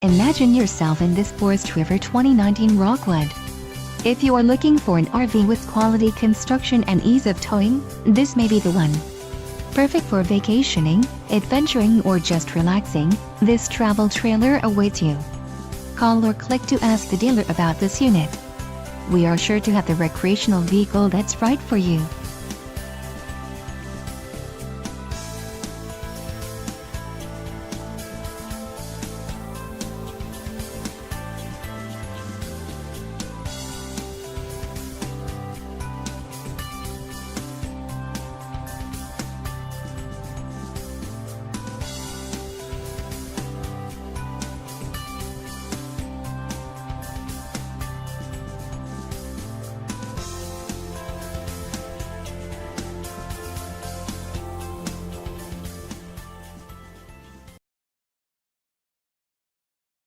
Imagine yourself in this Forest River 2019 Rockwood. If you are looking for an RV with quality construction and ease of towing, this may be the one. Perfect for vacationing, adventuring or just relaxing, this travel trailer awaits you. Call or click to ask the dealer about this unit. We are sure to have the recreational vehicle that's right for you.